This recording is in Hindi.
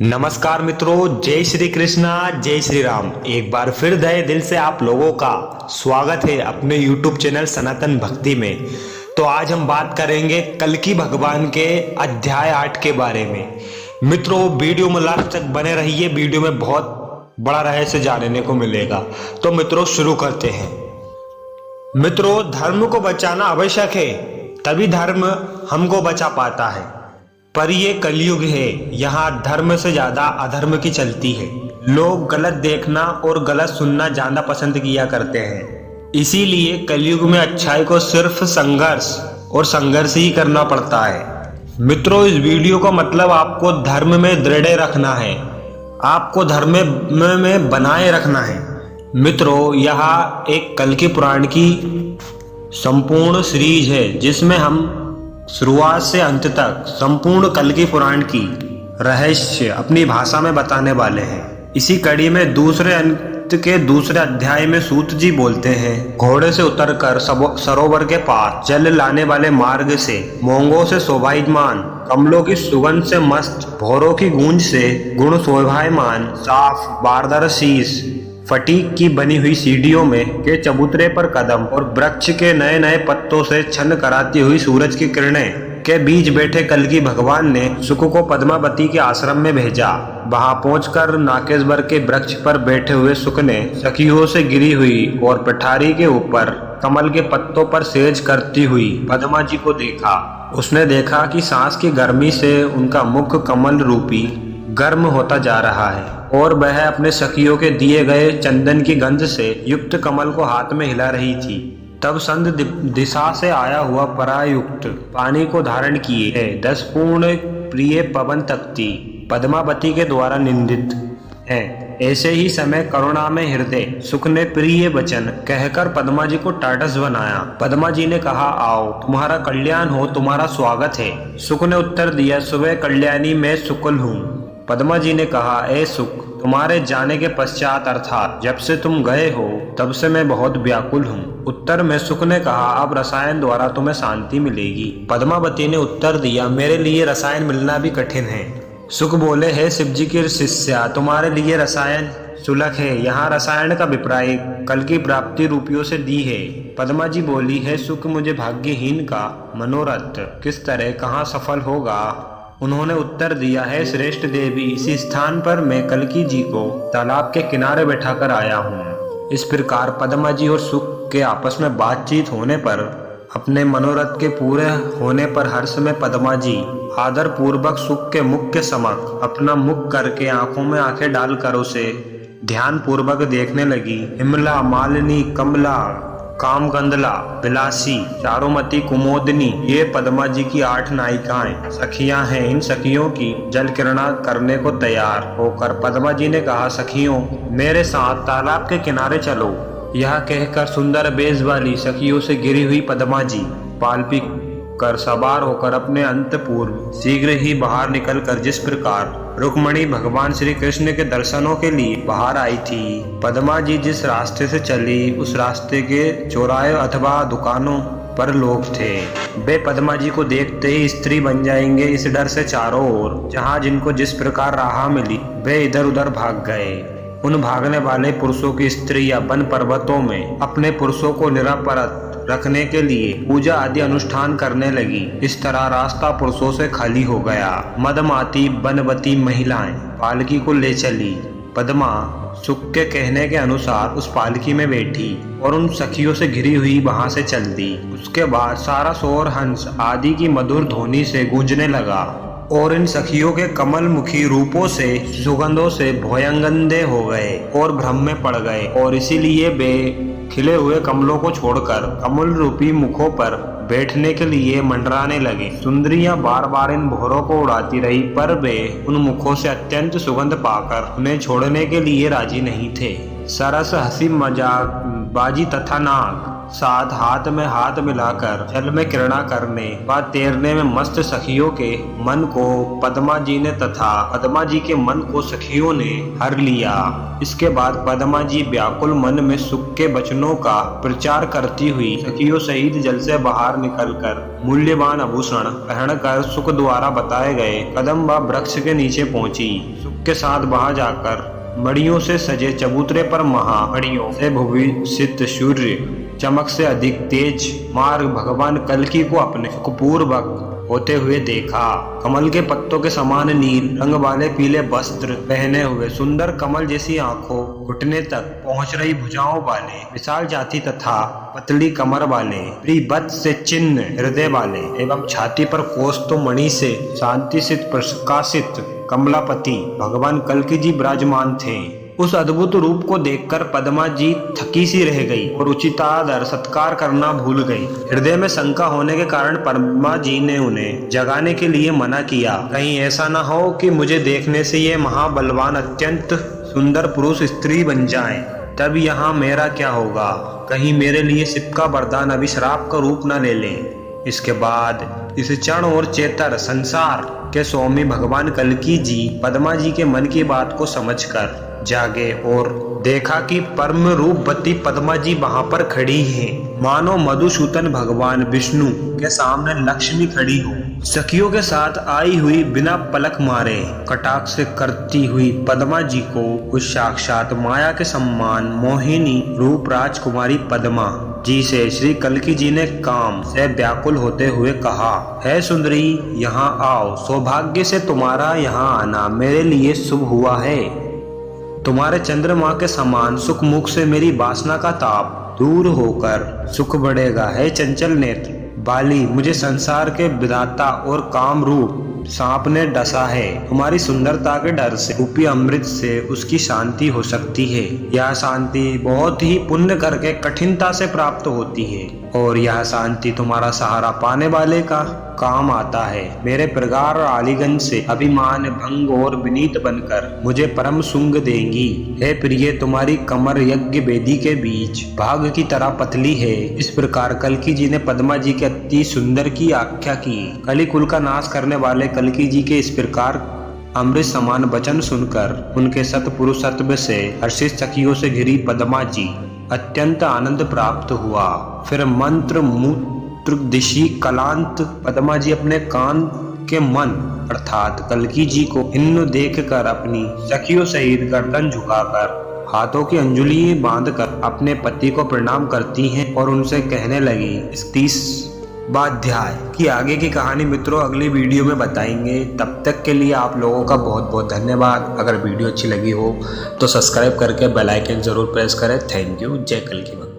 नमस्कार मित्रों, जय श्री कृष्णा, जय श्री राम। एक बार फिर तहे दिल से आप लोगों का स्वागत है अपने YouTube चैनल सनातन भक्ति में। तो आज हम बात करेंगे कल्कि भगवान के अध्याय 8 के बारे में। मित्रों, वीडियो में लास्ट तक बने रहिए, वीडियो में बहुत बड़ा रहस्य जानने को मिलेगा। तो मित्रों शुरू करते हैं। मित्रों, धर्म को बचाना आवश्यक है, तभी धर्म हमको बचा पाता है। पर ये कलयुग है, यहाँ धर्म से ज्यादा अधर्म की चलती है। लोग गलत देखना और गलत सुनना ज्यादा पसंद किया करते हैं। इसीलिए कलयुग में अच्छाई को सिर्फ संघर्ष और संघर्ष ही करना पड़ता है। मित्रों, इस वीडियो का मतलब आपको धर्म में दृढ़ रखना है, आपको धर्म में बनाए रखना है। मित्रों, यह एक कल्कि पुराण की संपूर्ण सीरीज है, जिसमें हम शुरुआत से अंत तक संपूर्ण कल्कि पुराण की रहस्य अपनी भाषा में बताने वाले हैं। इसी कड़ी में दूसरे अंत के दूसरे अध्याय में सूत जी बोलते हैं, घोड़े से उतरकर सरोवर के पास जल लाने वाले मार्ग से, मोंगों से शोभायमान, कमलों की सुगंध से मस्त, भौरों की गूंज से गुण शोभायमान, साफ बारदार शीश, फटीक की बनी हुई सीढ़ियों में के चबूतरे पर कदम और वृक्ष के नए नए पत्तों से छन्न कराती हुई सूरज की किरणें के बीच बैठे कल्कि भगवान ने सुक को पद्मावती के आश्रम में भेजा। वहां पहुंचकर नाकेश्वर के वृक्ष पर बैठे हुए सुक ने सखियों से गिरी हुई और पठारी के ऊपर कमल के पत्तों पर सेज करती हुई पद्मा जी को देखा। उसने देखा कि सांस की गर्मी से उनका मुख कमल रूपी गर्म होता जा रहा है और वह अपने सखियों के दिए गए चंदन की गंध से युक्त कमल को हाथ में हिला रही थी। तब संध दिशा से आया हुआ परायुक्त पानी को धारण किए है 10 पूर्ण प्रिय पवन तख्ती पद्मावती के द्वारा निंदित है। ऐसे ही समय करुणा में हृदय सुख ने प्रिय वचन कहकर पद्मा जी को टाटस बनाया। पद्मा जी ने कहा, आओ, तुम्हारा कल्याण हो, तुम्हारा स्वागत है। सुख ने उत्तर दिया, सुबह कल्याणी मैं सुकुल हूँ। पद्मा जी ने कहा, ए सुख, तुम्हारे जाने के पश्चात अर्थात जब से तुम गए हो तब से मैं बहुत व्याकुल हूँ। उत्तर में सुख ने कहा, अब रसायन द्वारा तुम्हें शांति मिलेगी। पद्मावती ने उत्तर दिया, मेरे लिए रसायन मिलना भी कठिन है। सुख बोले, है शिव जी की शिष्या, तुम्हारे लिए रसायन सुलभ है। यहाँ रसायन का अभिप्राय कल की प्राप्ति रूपियों से दी है। पद्मा जी बोली, है सुख, मुझे भाग्यहीन का मनोरथ किस तरह कहाँ सफल होगा। उन्होंने उत्तर दिया, है श्रेष्ठ देवी, इसी स्थान पर मैं कल्कि जी को तालाब के किनारे बैठाकर आया हूँ। इस प्रकार पद्मा जी और सुख के आपस में बातचीत होने पर, अपने मनोरथ के पूरे होने पर हर्ष में पद्मा जी आदर पूर्वक सुख के मुख के समक्ष अपना मुख करके आंखों में आंखें डालकर उसे ध्यान पूर्वक देखने लगी। हिमला, मालिनी, कमला, कामगंधला, विलासी, चारुमती, कुमोदिनी, ये पद्मा जी की 8 नायिकाएं सखियां हैं। इन सखियों की जल किरणा करने को तैयार होकर पद्मा जी ने कहा, सखियों, मेरे साथ तालाब के किनारे चलो। यह कहकर सुंदर बेज वाली सखियों से गिरी हुई पद्मा जी पालपी कर सवार होकर अपने अंत पूर्व शीघ्र ही बाहर निकलकर जिस प्रकार रुक्मणी भगवान श्री कृष्ण के दर्शनों के लिए बाहर आई थी, पद्मा जी जिस रास्ते से चली उस रास्ते के चौराहे अथवा दुकानों पर लोग थे। वे पद्मा जी को देखते ही स्त्री बन जाएंगे, इस डर से चारों ओर जहाँ जिनको जिस प्रकार राह मिली वे इधर उधर भाग गए। उन भागने वाले पुरुषों की स्त्रियां वन पर्वतों में अपने पुरुषों को निरापराध रखने के लिए पूजा आदि अनुष्ठान करने लगी। इस तरह रास्ता पुरुषों से खाली हो गया। मदमाती बनवती महिलाएं पालकी को ले चली। पद्मा सुख के कहने के अनुसार उस पालकी में बैठी और उन सखियों से घिरी हुई वहां से चल दी। उसके बाद सारा शोर हंस आदि की मधुर ध्वनि से गूंजने लगा और इन सखियों के कमल मुखी रूपों से सुगंधों से भयंगंदे हो गए और भ्रम में पड़ गए, और इसीलिए वे खिले हुए कमलों को छोड़कर कमल रूपी मुखों पर बैठने के लिए मंडराने लगे। सुंदरियां बार बार इन भौरों को उड़ाती रही, पर वे उन मुखों से अत्यंत सुगंध पाकर उन्हें छोड़ने के लिए राजी नहीं थे। सरस, हंसी, मजाक बाजी तथा नाग साथ हाथ में हाथ मिलाकर जल में क्रीड़ा करने व तैरने में मस्त सखियों के मन को पद्मा जी ने तथा पद्मा जी के मन को सखियों ने हर लिया। इसके बाद पद्मा जी व्याकुल मन में सुख के वचनों का प्रचार करती हुई सखियों सहित जल से बाहर निकलकर मूल्यवान आभूषण पहनकर सुख द्वारा बताए गए कदम व वृक्ष के नीचे पहुंची। सुख के साथ वहां जाकर मड़ियों से सजे चबूतरे पर महामड़ियों से भूषित सूर्य चमक से अधिक तेज मार्ग भगवान कल्की को अपने सुखपूर्वक होते हुए देखा। कमल के पत्तों के समान नील रंग वाले पीले वस्त्र पहने हुए सुंदर कमल जैसी आंखों घुटने तक पहुंच रही भुजाओं वाले विशाल जाति तथा पतली कमर वाले प्रियवत से चिन्ह हृदय वाले एवं छाती पर कोस्तु मणि से शांति से प्रकाशित कमलापति भगवान कल्की जी विराजमान थे। उस अद्भुत रूप को देखकर पद्मा जी थकी सी रह गई और उचितादर सत्कार करना भूल गई। हृदय में शंका होने के कारण पद्मा जी ने उन्हें जगाने के लिए मना किया। कहीं ऐसा न हो कि मुझे देखने से ये महाबलवान अत्यंत सुंदर पुरुष स्त्री बन जाएं, तब यहाँ मेरा क्या होगा। कहीं मेरे लिए शिव का वरदान अभी श्राप का रूप न ले ले। इसके बाद इस क्षण और चेतर संसार के स्वामी भगवान कल्की जी पद्मा जी के मन की बात को समझकर जागे और देखा कि परम रूपवती पद्मा जी वहां पर खड़ी हैं, मानो मधुसूदन भगवान विष्णु के सामने लक्ष्मी खड़ी हो। सखियों के साथ आई हुई बिना पलक मारे कटाक्ष से करती हुई पद्मा जी को उस साक्षात माया के सम्मान मोहिनी रूप राजकुमारी पद्मा जी से श्री कल्की जी ने काम से व्याकुल होते हुए कहा, है सुंदरी यहाँ आओ, सौभाग्य से तुम्हारा यहाँ आना मेरे लिए शुभ हुआ है। तुम्हारे चंद्रमा के समान सुख मुख से मेरी वासना का ताप दूर होकर सुख बढ़ेगा। है चंचल नेत्र बाली, मुझे संसार के विधाता और काम रूप सांप ने डसा है। तुम्हारी सुंदरता के डर से रूपी अमृत से उसकी शांति हो सकती है। यह शांति बहुत ही पुण्य करके कठिनता से प्राप्त होती है और यह शांति तुम्हारा सहारा पाने वाले का काम आता है। मेरे प्रगार और आलिंगन से अभिमान भंग और विनीत बनकर मुझे परम सुंग देंगी। हे प्रिय, तुम्हारी कमर यज्ञ वेदी के बीच भाग की तरह पतली है। इस प्रकार कल्की जी ने पद्मा जी के अति सुंदर की आख्या की। कलिकुल का नाश करने वाले कल्की जी के इस प्रकार अमृत समान वचन सुनकर उनके सतपुरुषत्व से हर्षित सखियों से घिरी पद्मा जी अत्यंत आनंद प्राप्त हुआ। फिर मंत्र मूत्र दिशी कलांत पद्मा जी अपने कान के मन अर्थात कल्की जी को हिन्न देखकर अपनी सखियों सहित गर्दन झुकाकर हाथों की अंजुलियां बांधकर अपने पति को प्रणाम करती हैं और उनसे कहने लगी। इस 30वां अध्याय की आगे की कहानी मित्रों अगली वीडियो में बताएंगे। तब तक के लिए आप लोगों का बहुत बहुत धन्यवाद। अगर वीडियो अच्छी लगी हो तो सब्सक्राइब करके बेल आइकन जरूर प्रेस करें। Thank you. जय कल्की।